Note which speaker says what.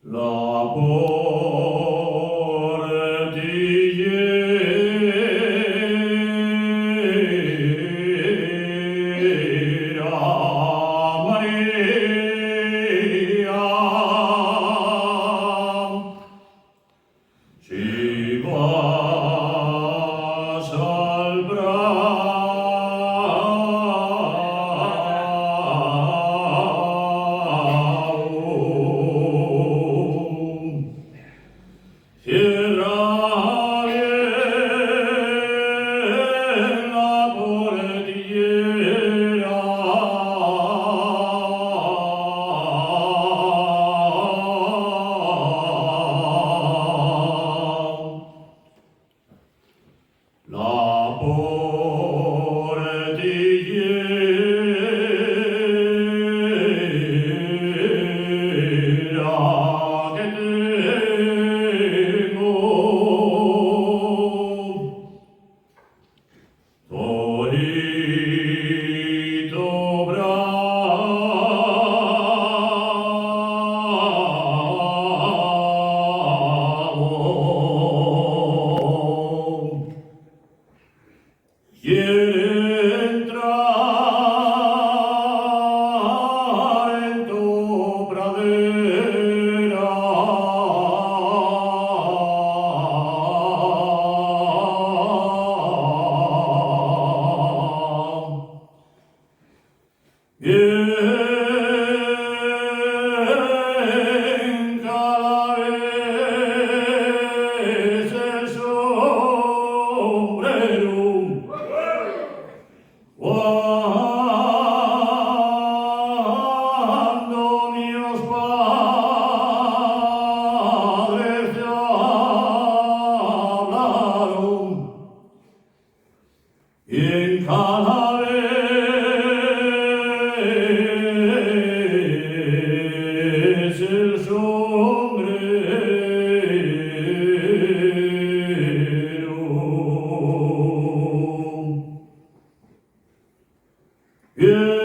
Speaker 1: L'amore di ieri a Maria ci bacia il L'amore di ieri che tengo Torito bravo quiere entrar en tu pradera en Calavés el sombrero cuando mis padres te hablaron en Calavés el sombrero. Yeah.